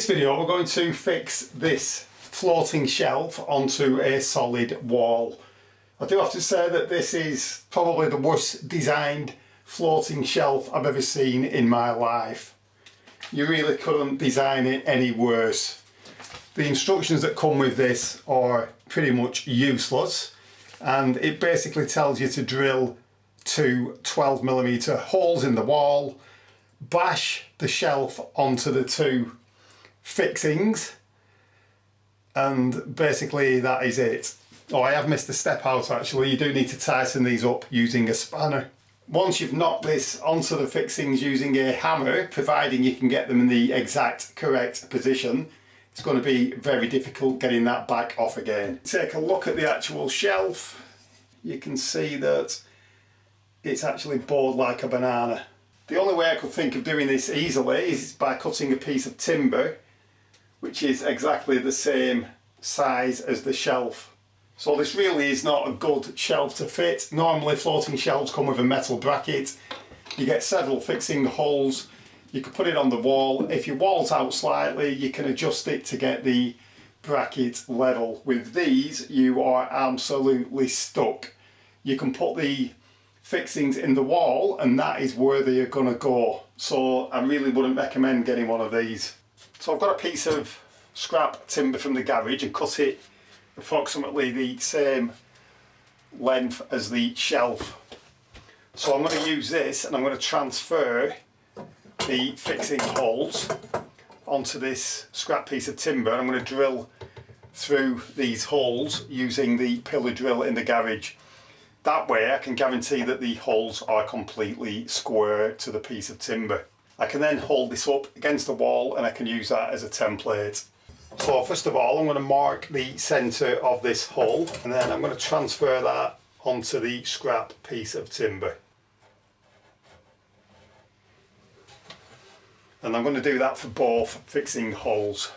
this video we're going to fix this floating shelf onto a solid wall. I do have to say that this is probably the worst designed floating shelf I've ever seen in my life. You really couldn't design it any worse. The instructions that come with this are pretty much useless, and it basically tells you to drill two 12mm holes in the wall, bash the shelf onto the two fixings, and basically that is it. Oh, I have missed a step out actually. You do need to tighten these up using a spanner. Once you've knocked this onto the fixings using a hammer, providing you can get them in the exact correct position, it's going to be very difficult getting that back off again. Take a look at the actual shelf. You can see that it's actually bored like a banana. The only way I could think of doing this easily is by cutting a piece of timber which is exactly the same size as the shelf. So this really is not a good shelf to fit. Normally floating shelves come with a metal bracket. You get several fixing holes. You can put it on the wall. If your wall's out slightly, you can adjust it to get the bracket level. With these, you are absolutely stuck. You can put the fixings in the wall and that is where they are going to go. So I really wouldn't recommend getting one of these. So I've got a piece of scrap timber from the garage and cut it approximately the same length as the shelf. So I'm going to use this and I'm going to transfer the fixing holes onto this scrap piece of timber. I'm going to drill through these holes using the pillar drill in the garage. That way I can guarantee that the holes are completely square to the piece of timber. I can then hold this up against the wall and I can use that as a template. So first of all I'm going to mark the centre of this hole and then I'm going to transfer that onto the scrap piece of timber. And I'm going to do that for both fixing holes.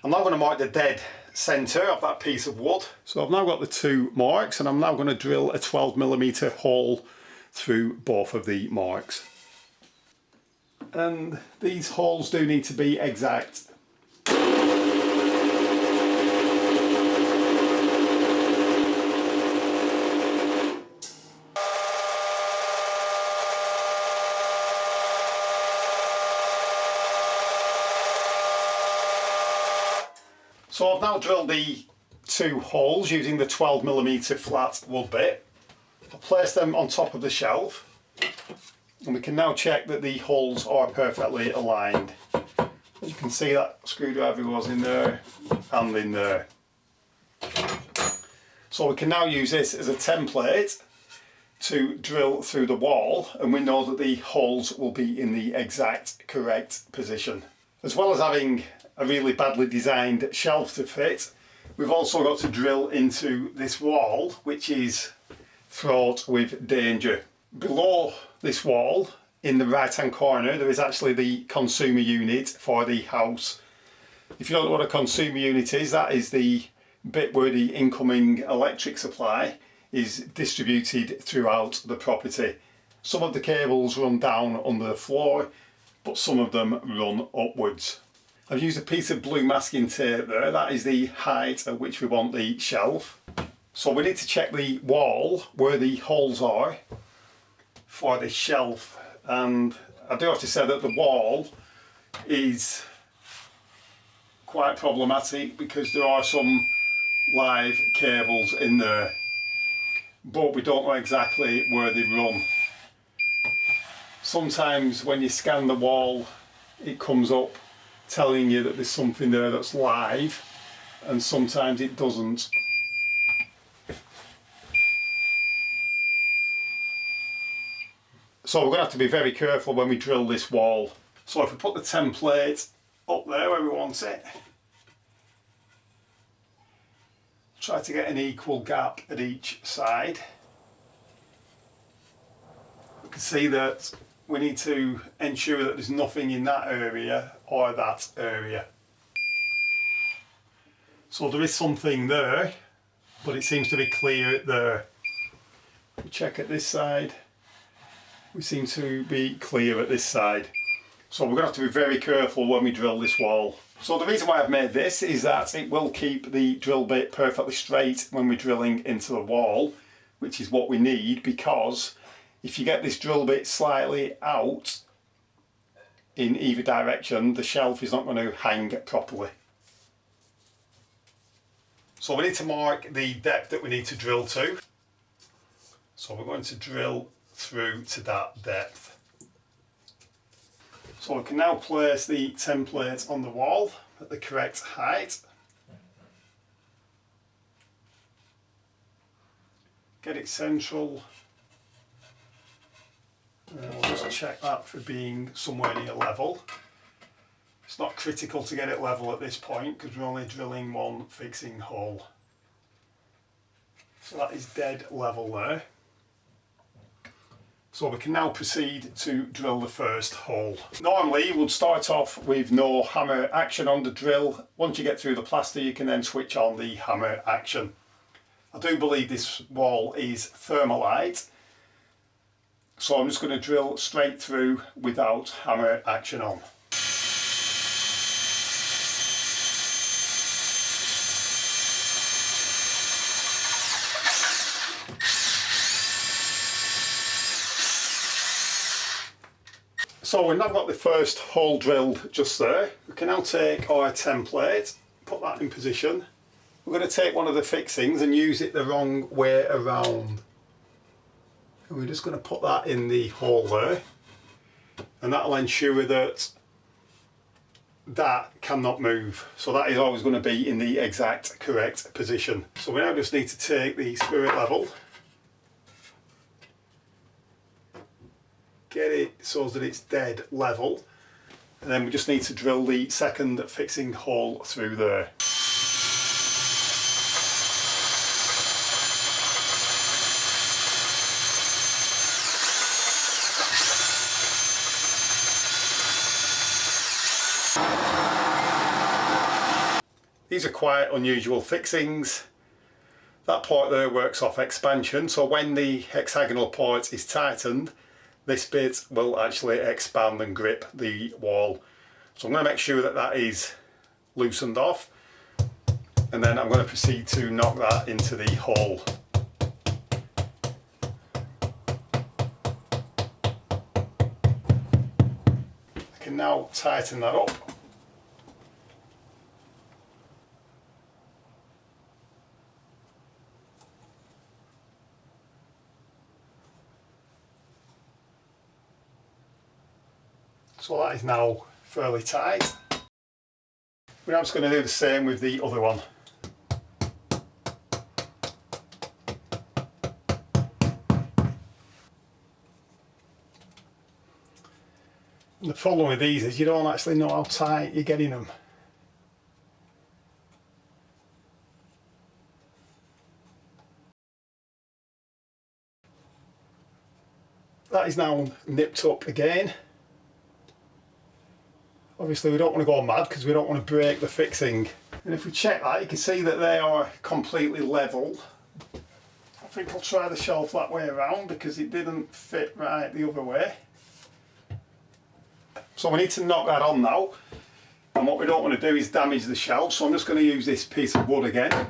I'm now going to mark the dead centre of that piece of wood. So I've now got the two marks and I'm now going to drill a 12mm hole through both of the marks. And these holes do need to be exact. So I've now drilled the two holes using the 12mm flat wood bit. I've placed them on top of the shelf and we can now check that the holes are perfectly aligned. As you can see, that screwdriver goes in there and in there. So we can now use this as a template to drill through the wall, and we know that the holes will be in the exact correct position. As well as having a really badly designed shelf to fit, we've also got to drill into this wall, which is fraught with danger. Below this wall, in the right hand corner, there is actually the consumer unit for the house. If you don't know what a consumer unit is, that is the bit where the incoming electric supply is distributed throughout the property. Some of the cables run down under the floor, but some of them run upwards. I've used a piece of blue masking tape there. That is the height at which we want the shelf. So we need to check the wall where the holes are for the shelf, and I do have to say that the wall is quite problematic because there are some live cables in there, but we don't know exactly where they run. Sometimes when you scan the wall it comes up telling you that there's something there that's live, and sometimes it doesn't. So we're going to have to be very careful when we drill this wall. So if we put the template up there where we want it, try to get an equal gap at each side. We can see that we need to ensure that there's nothing in that area or that area. So there is something there, but it seems to be clear there. We check at this side. We seem to be clear at this side. So we're going to have to be very careful when we drill this wall. So the reason why I've made this is that it will keep the drill bit perfectly straight when we're drilling into the wall, which is what we need, because if you get this drill bit slightly out in either direction, the shelf is not going to hang properly. So we need to mark the depth that we need to drill to. So we're going to drill through to that depth. So we can now place the template on the wall at the correct height. Get it central. And we'll just check that for being somewhere near level. It's not critical to get it level at this point because we're only drilling one fixing hole. So that is dead level there. So we can now proceed to drill the first hole. Normally you would start off with no hammer action on the drill. Once you get through the plaster you can then switch on the hammer action. I do believe this wall is thermalite, so I'm just going to drill straight through without hammer action on. So we've now got the first hole drilled just there. We can now take our template, put that in position. We're going to take one of the fixings and use it the wrong way around. And we're just going to put that in the hole there. And that will ensure that that cannot move. So that is always going to be in the exact correct position. So we now just need to take the spirit level, get it so that it's dead level, and then we just need to drill the second fixing hole through there. These are quite unusual fixings. That part there works off expansion, so when the hexagonal part is tightened, this bit will actually expand and grip the wall. So I'm going to make sure that that is loosened off, and then I'm going to proceed to knock that into the hole. I can now tighten that up. So that is now fairly tight. We're now just going to do the same with the other one. And the problem with these is you don't actually know how tight you're getting them. That is now nipped up again. Obviously we don't want to go mad because we don't want to break the fixing. And if we check that, you can see that they are completely level. I think I'll try the shelf that way around because it didn't fit right the other way. So we need to knock that on now. And what we don't want to do is damage the shelf, so I'm just going to use this piece of wood again.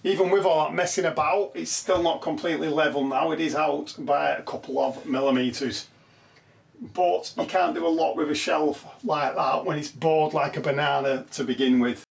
Even with all that messing about, it's still not completely level now. It is out by a couple of millimetres. But you can't do a lot with a shelf like that when it's bored like a banana to begin with.